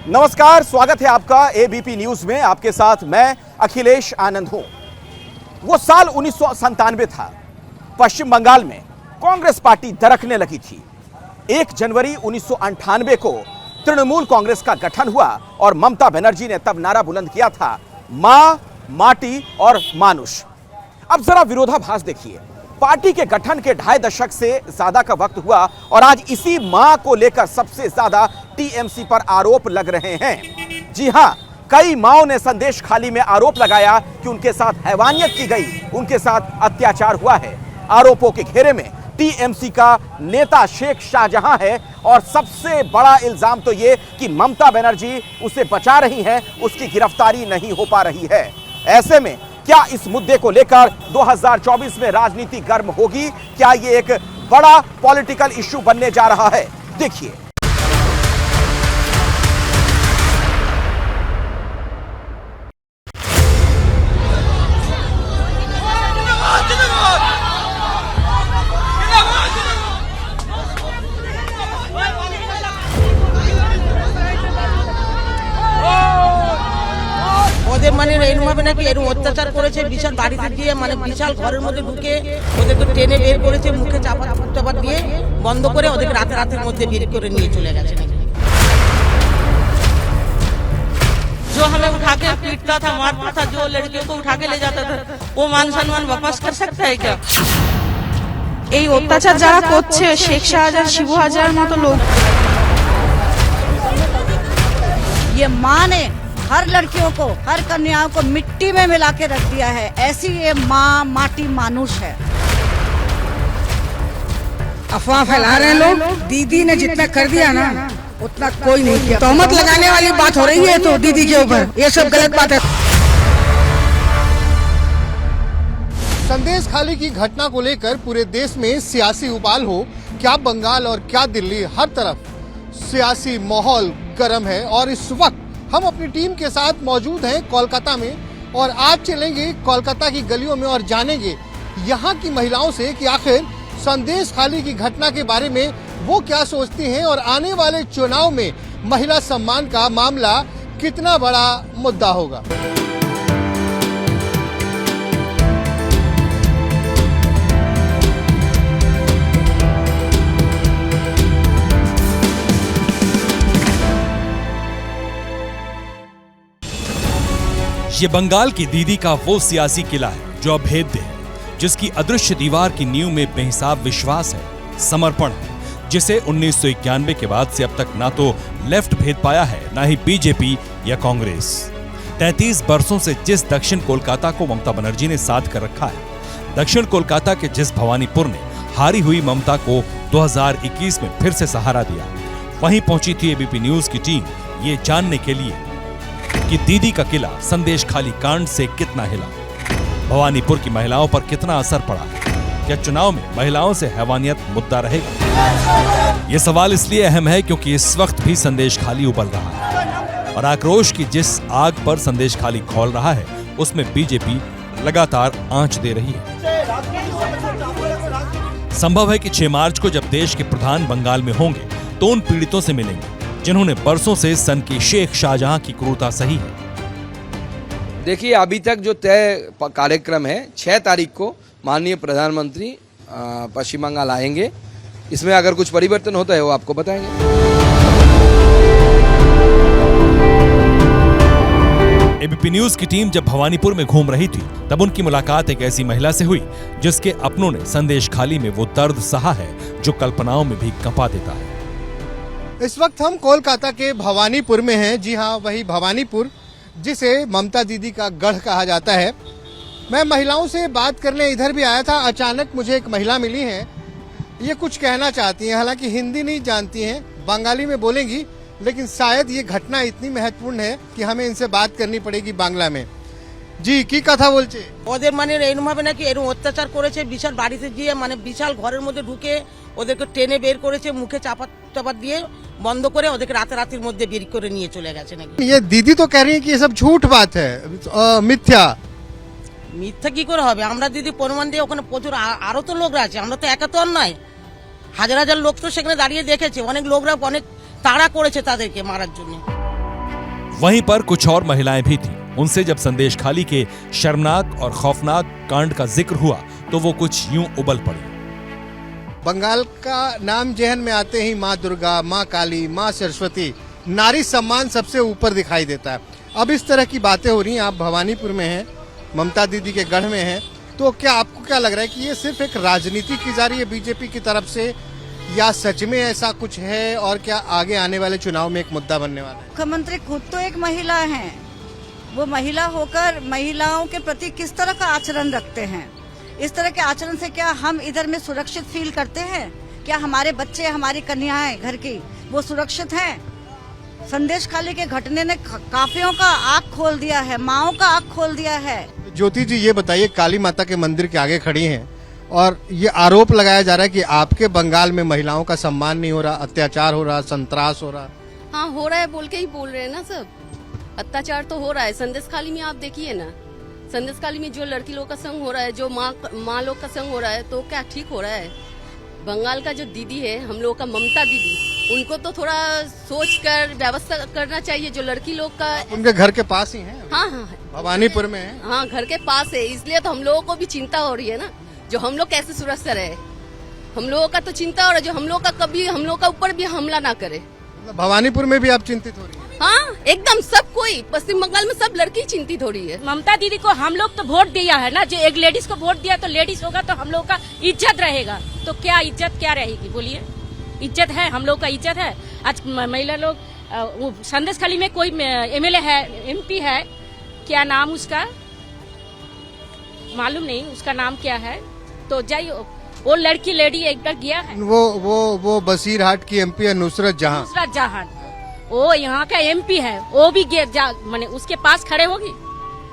नमस्कार, स्वागत है आपका एबीपी न्यूज में। आपके साथ मैं अखिलेश आनंद हूं। वो साल 1997 था। पश्चिम बंगाल में कांग्रेस पार्टी दरकने लगी थी। 1 जनवरी 1998 को तृणमूल कांग्रेस का गठन हुआ और ममता बनर्जी ने तब नारा बुलंद किया था, मां, माटी और मानुष। अब जरा विरोधाभास देखिए। पार्टी के गठन के 2.5 दशक से ज्यादा का वक्त हुआ और आज इसी मां को लेकर सबसे ज्यादा टीएमसी पर आरोप लग रहे हैं। जी हां, कई माओं ने संदेश खाली में आरोप लगाया कि उनके साथ हैवानियत की गई, उनके साथ अत्याचार हुआ है। आरोपों के घेरे में टीएमसी का नेता शेख शाहजहां है और सबसे बड़ा इल्जाम तो यह कि ममता बनर्जी उसे बचा रही हैं, उसकी गिरफ्तारी नहीं हो पा रही है। ऐसे में क्या इस मुद्दे को लेकर 2024 में राजनीति गर्म होगी? क्या यह एक बड़ा पॉलिटिकल इश्यू बनने जा रहा है? देखिए। মানে এরকমভাবে নাকি এরকম অত্যাচার করেছে, বিশাল বাড়িতে গিয়ে মানে বিশাল ঘরের মধ্যে ঢুকে ওদেরকে টেনে বের করেছে, মুখে চাপা দিয়ে বন্ধ করে ওদেরকে রাতের মধ্যে বের করে নিয়ে চলে গেছে নাকি। जो हमें उठा के पीटता था, मारता था, जो लड़कियों को उठा के ले जाता था, वो मान सम्मान वापस कर सकता है क्या? এই অত্যাচার যারা করছে শেখ শাহজাহান, শিবু হাজার মতো লোক, ये माँ ने हर लड़कियों को, हर कन्याओं को मिट्टी में मिला के रख दिया है। ऐसी ये माँ माटी मानुष है। अफवाह फैला रहे हैं लोग। दीदी ने जितना कर दिया ना उतना कोई नहीं किया। तहमत लगाने वाली बात हो रही है तो दीदी के ऊपर, ये सब गलत बात है। संदेश खाली की घटना को लेकर पूरे देश में सियासी उबाल हो। क्या बंगाल और क्या दिल्ली, हर तरफ सियासी माहौल गर्म है और इस वक्त हम अपनी टीम के साथ मौजूद हैं कोलकाता में और आज चलेंगे कोलकाता की गलियों में और जानेंगे यहाँ की महिलाओं से कि आखिर संदेश खाली की घटना के बारे में वो क्या सोचती हैं और आने वाले चुनाव में महिला सम्मान का मामला कितना बड़ा मुद्दा होगा। ये बंगाल की दीदी का वो सियासी किला है जो अभेद्य है, जिसकी अदृश्य दीवार की नींव में बेहिसाब विश्वास है, समर्पण है, जिसे 1991 के बाद से अब तक ना तो लेफ्ट भेद पाया है, ना ही बीजेपी या कांग्रेस। 33 बरसों से जिस दक्षिण कोलकाता को ममता बनर्जी ने साध कर रखा है, दक्षिण कोलकाता के जिस भवानीपुर ने हारी हुई ममता को 2021 में फिर से सहारा दिया, वहीं पहुंची थी एबीपी न्यूज की टीम ये जानने के लिए कि दीदी का किला संदेश खाली कांड से कितना हिला, भवानीपुर की महिलाओं पर कितना असर पड़ा, क्या चुनाव में महिलाओं से हैवानियत मुद्दा रहेगा। यह सवाल इसलिए अहम है क्योंकि इस वक्त भी संदेश खाली उबल रहा है और आक्रोश की जिस आग पर संदेश खाली खौल रहा है उसमें बीजेपी लगातार आंच दे रही है। संभव है कि 6 मार्च को जब देश के प्रधान बंगाल में होंगे तो उन पीड़ितों से मिलेंगे जिन्होंने बरसों से सन की शेख शाहजहां की क्रूरता सही है। देखिए, अभी तक जो तय कार्यक्रम है 6 तारीख को माननीय प्रधानमंत्री पश्चिम बंगाल आएंगे। इसमें अगर कुछ परिवर्तन होता है वो आपको बताएंगे। एबीपी न्यूज की टीम जब भवानीपुर में घूम रही थी तब उनकी मुलाकात एक ऐसी महिला से हुई जिसके अपनों ने संदेश खाली में वो दर्द सहा है जो कल्पनाओं में भी कंपा देता है। इस वक्त हम कोलकाता के भवानीपुर में हैं। जी हाँ, वही भवानीपुर जिसे ममता दीदी का गढ़ कहा जाता है। मैं महिलाओं से बात करने इधर भी आया था। अचानक मुझे एक महिला मिली है, ये कुछ कहना चाहती हैं। हालांकि हिंदी नहीं जानती हैं, बंगाली में बोलेंगी, लेकिन शायद ये घटना इतनी महत्वपूर्ण है कि हमें इनसे बात करनी पड़ेगी बांग्ला में। जी, की कथा बोलছে? ওদের মানে এরকমভাবে নাকি এরকম অত্যাচার করেছে, বিশাল বাড়িতে গিয়ে মানে বিশাল ঘরের মধ্যে ঢুকে ওদেরকে টেনে বের করেছে, মুখে চাপা দিয়ে বন্ধ করে ওদেরকে রাতের মধ্যে বের করে নিয়ে চলে গেছে নাকি। ये दीदी तो कह रही है कि ये सब झूठ बात है, मिथ्या। মিথ্যা কি করে হবে? আমরা দিদি প্রমাণ দিয়ে ওখানে প্রচুর আরো তো লোকরা আছে, আমরা তো একা তো নয়, হাজার হাজার লোক তো সেখানে দাঁড়িয়ে দেখেছে। অনেক লোকরা অনেক তাড়া করেছে তাদেরকে মারার জন্য। वहीं पर कुछ और महिलाएं भी थीं। उनसे जब संदेश खाली के शर्मनाक और खौफनाक कांड का जिक्र हुआ तो वो कुछ यूं उबल पड़ी। बंगाल का नाम जहन में आते ही माँ दुर्गा, माँ काली, माँ सरस्वती, नारी सम्मान सबसे ऊपर दिखाई देता है। अब इस तरह की बातें हो रही हैं। आप भवानीपुर में हैं, ममता दीदी के गढ़ में हैं, तो क्या आपको क्या लग रहा है कि ये सिर्फ एक राजनीति की जा रही है बीजेपी की तरफ से, या सच में ऐसा कुछ है, और क्या आगे आने वाले चुनाव में एक मुद्दा बनने वाला है? मुख्यमंत्री खुद तो एक महिला हैं, वो महिला होकर महिलाओं के प्रति किस तरह का आचरण रखते हैं? इस तरह के आचरण से क्या हम इधर में सुरक्षित फील करते हैं? क्या हमारे बच्चे, हमारी कन्याएं घर की वो सुरक्षित हैं? संदेश खाली के घटने ने काफियों का आँख खोल दिया है, माओं का आँख खोल दिया है। ज्योति जी, ये बताइए, काली माता के मंदिर के आगे खड़ी हैं और ये आरोप लगाया जा रहा है कि आपके बंगाल में महिलाओं का सम्मान नहीं हो रहा, अत्याचार हो रहा, संत्रास हो रहा। हाँ, हो रहा है बोल के ही बोल रहे हैं ना सब। अत्याचार तो हो रहा है। संदेश खाली में आप देखिए ना, संदेश खाली में जो लड़की लोग का संग हो रहा है, जो माँ लोग का संग हो रहा है, तो क्या ठीक हो रहा है? बंगाल का जो दीदी है, हम लोग का ममता दीदी, उनको तो थोड़ा सोच कर व्यवस्था करना चाहिए। जो लड़की लोग का उनके घर के पास ही है। हाँ हाँ, भवानीपुर में है। हाँ, घर के पास है, इसलिए तो हम लोगों को भी चिंता हो रही है ना, जो हम लोग कैसे सुरक्षित रहे। हम लोगों का तो चिंता हो रहा है, जो हम लोग का कभी हम लोग का ऊपर भी हमला ना करे। भवानीपुर में भी आप चिंतित हो रही है? हाँ, एकदम सब कोई, पश्चिम बंगाल में सब लड़की चिंतित हो रही है। ममता दीदी को हम लोग तो वोट दिया है ना, जो एक लेडीज को वोट दिया तो लेडीज होगा तो हम लोग का इज्जत रहेगा। तो क्या इज्जत क्या रहेगी बोलिए? इज्जत है, हम लोग का इज्जत है। आज महिला लोग संदेश खाली में कोई एमएलए है, एमपी है, क्या नाम उसका मालूम नहीं, उसका नाम क्या है, तो जाइए, वो लड़की लेडी एक बार गया है। वो बसीरहाट की एमपी है, नुसरत जहां। वो यहाँ का एमपी है, वो भी माने उसके पास खड़े होगी,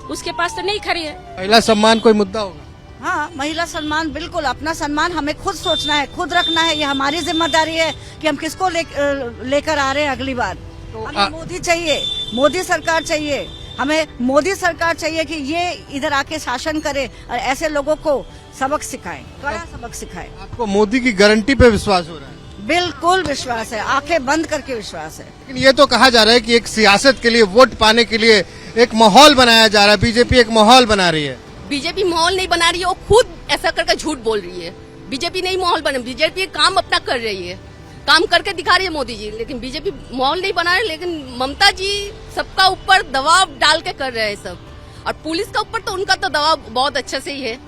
उसके पास तो नहीं खड़ी है। महिला सम्मान कोई मुद्दा होगा? हाँ, महिला सम्मान बिल्कुल, अपना सम्मान हमें खुद सोचना है, खुद रखना है। ये हमारी जिम्मेदारी है कि हम किसको लेकर आ रहे हैं अगली बार। हमें मोदी चाहिए, मोदी सरकार चाहिए, हमें मोदी सरकार चाहिए कि ये इधर आके शासन करे और ऐसे लोगों को सबक सिखाए, कड़ा सबक सिखाए। आपको मोदी की गारंटी पे विश्वास हो रहा है? बिल्कुल विश्वास है, आंखें बंद करके विश्वास है। लेकिन ये तो कहा जा रहा है कि एक सियासत के लिए, वोट पाने के लिए एक माहौल बनाया जा रहा है, बीजेपी एक माहौल बना रही है। बीजेपी माहौल नहीं बना रही है, वो खुद ऐसा करके झूठ बोल रही है। बीजेपी नहीं माहौल बना, बीजेपी काम अपना कर रही है, काम करके दिखा रही है मोदी जी, लेकिन बीजेपी माहौल नहीं बना रही। लेकिन ममता जी सबका ऊपर दबाव डाल के कर रहे हैं सब, और पुलिस का ऊपर तो उनका तो दबाव बहुत अच्छा से ही है।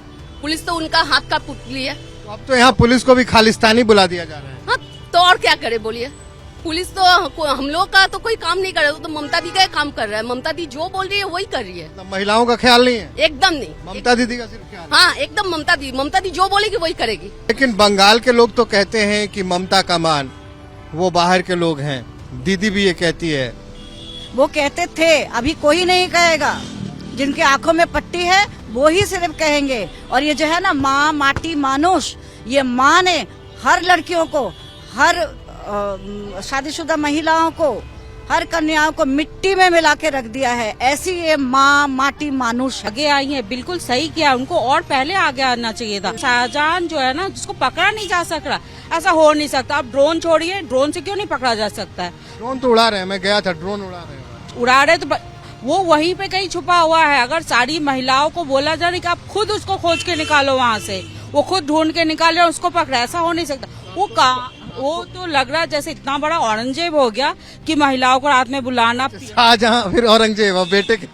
पुलिस तो उनका हाथ का पुतली है। अब तो यहाँ पुलिस को भी खालिस्तानी बुला दिया जा रहा है। हाँ, तो और क्या करे बोलिए? पुलिस तो हम लोग का तो कोई काम नहीं कर रहा, तो ममता दी का काम कर रहा है। ममता दी जो बोल रही है वही कर रही है। महिलाओं का ख्याल नहीं है? एकदम नहीं, ममता दीदी का सिर्फ ख्याल। हाँ, एकदम ममता दी जो बोलेगी वही करेगी। लेकिन बंगाल के लोग तो कहते हैं कि ममता का मान वो बाहर के लोग हैं, दीदी भी ये कहती है। वो कहते थे, अभी कोई नहीं कहेगा। जिनकी आंखों में पट्टी है वो ही सिर्फ कहेंगे। और ये जो है ना, माँ माटी मानुष, ये माँ ने हर लड़कियों को, हर शादीशुदा महिलाओं को, हर कन्याओं को मिट्टी में मिला के रख दिया है। ऐसी ये माँ माटी मानुष है। आगे आई है, बिल्कुल सही किया, उनको और पहले आगे आना चाहिए था। शाहजहां जो है ना, जिसको पकड़ा नहीं जा सक रहा, ऐसा हो नहीं सकता। अब ड्रोन छोड़िए, ड्रोन से क्यों नहीं पकड़ा जा सकता है? ड्रोन तो उड़ा रहे हैं, मैं गया था, ड्रोन उड़ा रहे तो वो वहीं पे कहीं छुपा हुआ है। अगर सारी महिलाओं को बोला जाए कि आप खुद उसको खोज के निकालो वहाँ से, वो खुद ढूंढ के निकाले और उसको पकड़ा, ऐसा हो नहीं सकता। वो तो लग रहा है जैसे इतना बड़ा औरंगजेब हो गया कि महिलाओं को रात में बुलाना। शाहजहां फिर औरंगजेब, बेटे के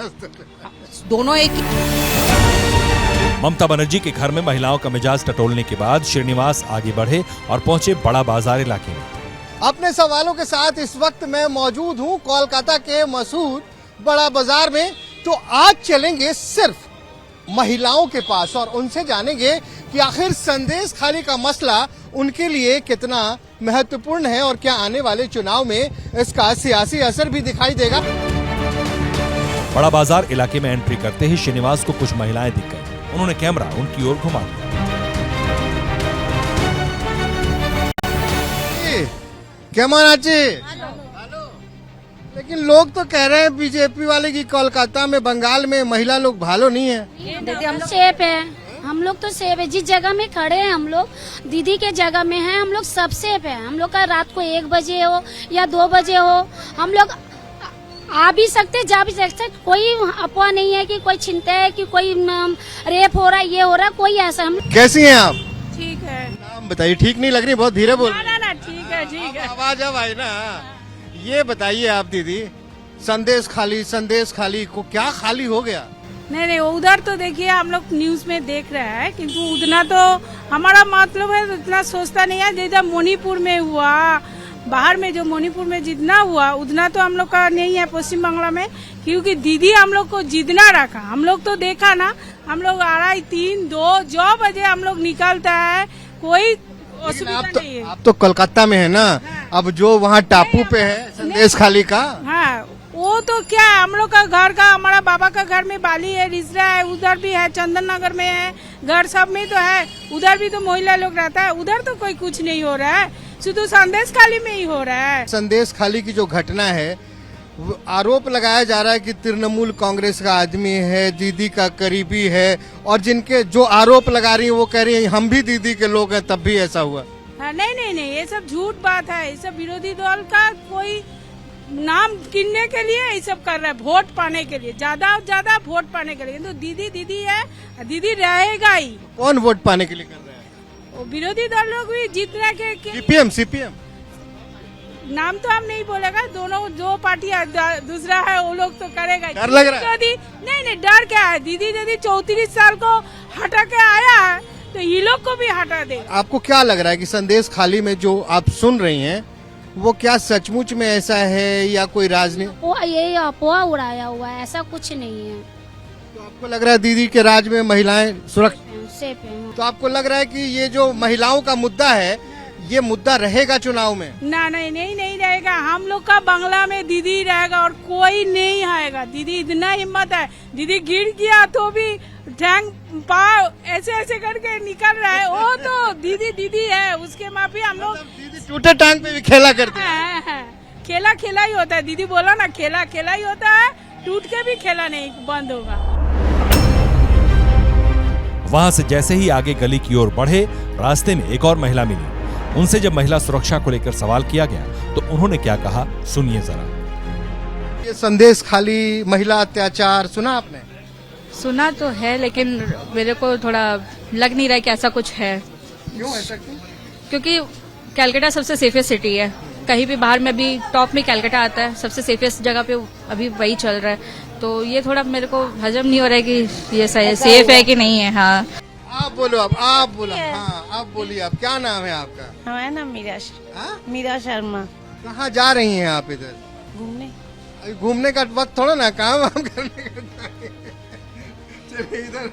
दोनों एक। ममता बनर्जी के घर में महिलाओं का मिजाज टटोलने के बाद श्रीनिवास आगे बढ़े और पहुंचे बड़ा बाजार इलाके में। अपने सवालों के साथ इस वक्त मैं मौजूद हूं कोलकाता के मशहूर बड़ा बाजार में। तो आज चलेंगे सिर्फ महिलाओं के पास और उनसे जानेंगे कि आखिर संदेश खाली का मसला उनके लिए कितना महत्वपूर्ण है और क्या आने वाले चुनाव में इसका सियासी असर भी दिखाई देगा। बड़ा बाजार इलाके में एंट्री करते ही श्रीनिवास को कुछ महिलाएं दिख गई। उन्होंने कैमरा उनकी ओर घुमा दिया। केमन आचे? लेकिन लोग तो कह रहे हैं बीजेपी वाले की कोलकाता में, बंगाल में महिला लोग भालो नहीं है। हम सेफ है, हम लोग तो सेफ है। जिस जगह में खड़े हैं हम लोग, दीदी के जगह में हैं, हम लोग सब सेफ है। हम लोग का रात को 1 बजे हो या 2 बजे हो, हम लोग आ भी सकते, जा भी सकते, कोई अफवाह नहीं है कि कोई चिंता है कि कोई रेप हो रहा है, ये हो रहा है, कोई ऐसा हम। कैसी हैं आप? ठीक है। नाम बताइए। ठीक नहीं लग रही, बहुत धीरे बोल। ना ठीक है ठीक है। आवाज अब आई ना। ये बताइए आप दीदी, संदेश खाली को क्या खाली हो गया? नहीं उधर तो देखिए हम लोग न्यूज में देख रहे हैं, किंतु उतना तो हमारा मतलब है उतना सोचता नहीं है। जैसा मणिपुर में हुआ, बाहर में जो मणिपुर में जितना हुआ उतना तो हम लोग का नहीं है पश्चिम बंगाल में, क्योंकि दीदी हम लोग को जितना रखा। हम लोग तो देखा ना, हम लोग 2:30, 3, 2 जो बजे हम लोग निकलता है, कोई असुविधा नहीं है। आप तो कोलकाता में है ना। हाँ। अब जो वहाँ टापू पे है संदेश खाली का, हाँ वो तो क्या है, हम लोग का घर का, हमारा बाबा का घर में बाली है, रिसरा है, उधर भी है, चंदन नगर में है घर, सब में तो है। उधर भी तो महिला लोग रहता है, उधर तो कोई कुछ नहीं हो रहा है, शुद्ध संदेश खाली में ही हो रहा है। संदेश खाली की जो घटना है, वो आरोप लगाया जा रहा है कि तृणमूल कांग्रेस का आदमी है, दीदी का करीबी है, और जिनके जो आरोप लगा रही है वो कह रही है हम भी दीदी के लोग हैं, तब भी ऐसा हुआ। हाँ, नहीं ये सब झूठ बात है। ये सब विरोधी दल का कोई नाम गिनने के लिए ये सब कर रहा है, वोट पाने के लिए, ज्यादा वोट पाने के लिए। तो दीदी है, दीदी रहेगा ही। कौन वोट पाने के लिए कर रहा है? वो विरोधी दल लोग भी जीतने के सीपीएम नाम तो हम नहीं बोलेगा, दोनों जो पार्टी दूसरा है वो लोग तो करेगा। डर लग रहा है? नहीं डर क्या है, दीदी यदि 34 साल को हटा के आया है तो ये लोग को भी हटा दे। आपको क्या लग रहा है कि संदेश खाली में जो आप सुन रही हैं वो क्या सचमुच में ऐसा है या कोई राजनीति? वो ये अफवाह उड़ाया हुआ है, ऐसा कुछ नहीं है। तो आपको लग रहा है दीदी के राज में महिलाएं सुरक्षित सेफ है। तो आपको लग रहा है कि ये जो महिलाओं का मुद्दा है, ये मुद्दा रहेगा चुनाव में? नहीं रहेगा। हम लोग का बांग्ला में दीदी रहेगा और कोई नहीं आएगा। दीदी इतना हिम्मत है, दीदी गिर गया तो भी ठैंग पाव ऐसे करके निकल रहा है। वो तो दीदी है, उसके माफी हम लोग दीदी टूटे टांग पे भी खेला करते हैं। खेला ही होता है। दीदी बोला ना, खेला ही होता है, टूट के भी खेला नहीं बंद होगा। वहां से जैसे ही आगे गली की ओर बढ़े, रास्ते में एक और महिला मिली। उनसे जब महिला सुरक्षा को लेकर सवाल किया गया तो उन्होंने क्या कहा, सुनिए जरा। ये संदेश खाली महिला अत्याचार सुना आपने? सुना तो है, लेकिन मेरे को थोड़ा लग नहीं रहा है कि ऐसा कुछ है। क्यों ऐसा? क्योंकि कलकत्ता सबसे सेफेस्ट सिटी है, कहीं भी बाहर में भी टॉप में कलकत्ता आता है, सबसे सेफेस्ट जगह पे अभी वही चल रहा है। तो ये थोड़ा मेरे को हजम नहीं हो रहा है कि ये सेफ है कि नहीं है। हाँ आप बोलो, अब आप बोलो। हाँ आप बोलिए, आप क्या नाम है आपका? हमारा नाम मीरा शर्मा। कहाँ जा रही हैं आप? इधर घूमने। घूमने का वक्त थोड़ा ना, काम वाम करने का। चलिए इधर,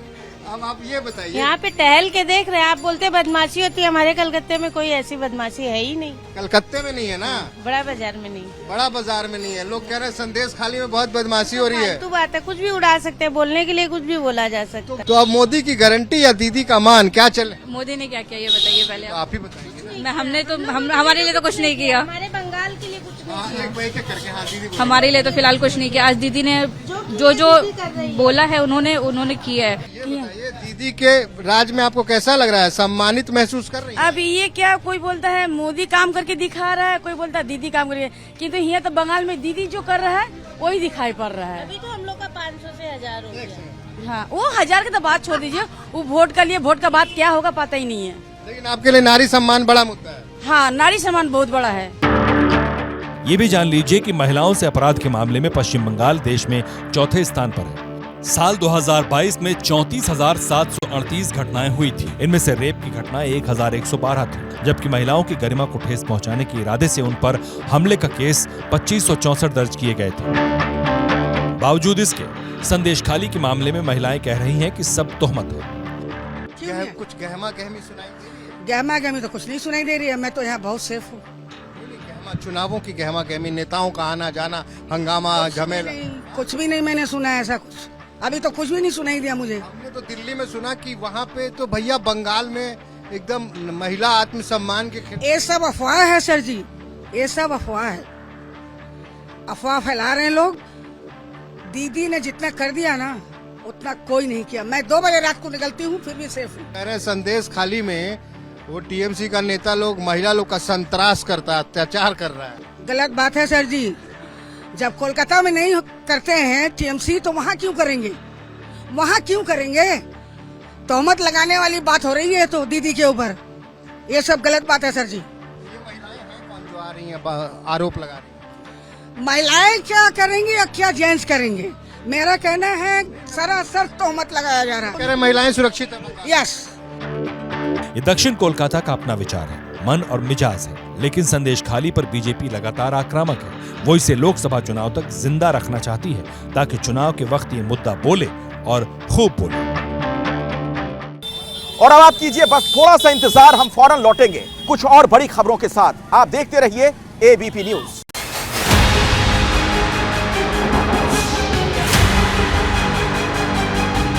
अब आप ये बताइए। यहाँ पे टहल के देख रहे हैं, आप बोलते बदमाशी होती है, हमारे कलकत्ते में कोई ऐसी बदमाशी है ही नहीं। कलकत्ते में नहीं है ना? बड़ा बाजार में नहीं। बड़ा बाजार में नहीं है। लोग कह रहे हैं संदेश खाली में बहुत बदमाशी हो रही है। फालतू बात है, कुछ भी उड़ा सकते हैं, बोलने के लिए कुछ भी बोला जा सकता है। तो अब मोदी की गारंटी या दीदी का मान क्या चले? मोदी ने क्या किया ये बताइए पहले। तो आप ही बताइए ना। हमने तो हमारे लिए तो कुछ नहीं किया। हमारे बंगाल के लिए कुछ नहीं। एक करके। हाँ दीदी बोलिए। हमारे लिए तो फिलहाल कुछ नहीं किया। आज दीदी ने जो बोला है उन्होंने किया है। ये दीदी के राज में आपको कैसा लग रहा है? सम्मानित महसूस कर रही है? अब ये क्या, कोई बोलता है मोदी काम करके दिखा रहा है, कोई बोलता है दीदी काम करके, किंतु यहाँ तो बंगाल में दीदी जो कर रहा है वही दिखाई पड़ रहा है। अभी तो हम लोग का 500 से 1000 हो गया। हाँ, वो 1000 की तो बात छोड़ दीजिए, वो वोट का लिए, वोट का बात क्या होगा पता ही नहीं है। लेकिन आपके लिए नारी सम्मान बड़ा मुद्दा है। हाँ, नारी सम्मान बहुत बड़ा है। ये भी जान लीजिए कि महिलाओं से अपराध के मामले में पश्चिम बंगाल देश में चौथे स्थान पर है। साल 2022 में 34,738 घटनाएं हुई थी। इनमें से रेप की घटनाएं 1,112 थी, जबकि महिलाओं की गरिमा को ठेस पहुंचाने के इरादे से उन पर हमले का केस 2564 दर्ज किए गए थे। बावजूद इसके संदेश खाली के मामले में महिलाएं कह रही हैं कि सब तोहमत है। कुछ गहमा गहमी सुनाई दे रही है? गहमा गहमी तो कुछ नहीं सुनाई दे रही है। मैं तो यहाँ बहुत सेफ हूँ। चुनावों की गहमा गहमी, नेताओं का आना जाना, हंगामा, झमेला, कुछ भी नहीं मैंने सुना ऐसा कुछ। अभी तो कुछ भी नहीं सुनाई दिया मुझे। हमने तो दिल्ली में सुना कि वहाँ पे तो भैया बंगाल में एकदम महिला आत्मसम्मान के खिलाफ। ये सब अफवाह है सर जी, ये सब अफवाह है। अफवाह फैला रहे हैं लोग। दीदी ने जितना कर दिया ना उतना कोई नहीं किया। मैं 2 बजे रात को निकलती हूँ फिर भी सेफ हूँ। कह रहे संदेश खाली में वो टीएमसी का नेता लोग महिला लोग का संतरास करता है, अत्याचार कर रहा है। गलत बात है सर जी। जब कोलकाता में नहीं करते हैं टीएमसी तो वहाँ क्यों करेंगे? वहाँ क्यों करेंगे? तोहमत लगाने वाली बात हो रही है तो दीदी के ऊपर, ये सब गलत बात है सर जी। ये महिलाएं हैं कौन जो आ रही हैं आरोप लगा रही हैं? महिलाएं क्या करेंगी या क्या जेंट्स करेंगे? मेरा कहना है सरासर तोहमत लगाया जा रहा कह रहे महिलाएं सुरक्षित है। यस। ये दक्षिण कोलकाता का अपना विचार है, मन और मिजाज है, लेकिन संदेश खाली पर बीजेपी लगातार आक्रामक है। वो इसे लोकसभा चुनाव तक जिंदा रखना चाहती है ताकि चुनाव के वक्त ये मुद्दा बोले और खूब बोले। और अब आप कीजिए बस थोड़ा सा इंतजार, हम फौरन लौटेंगे कुछ और बड़ी खबरों के साथ। आप देखते रहिए एबीपी न्यूज।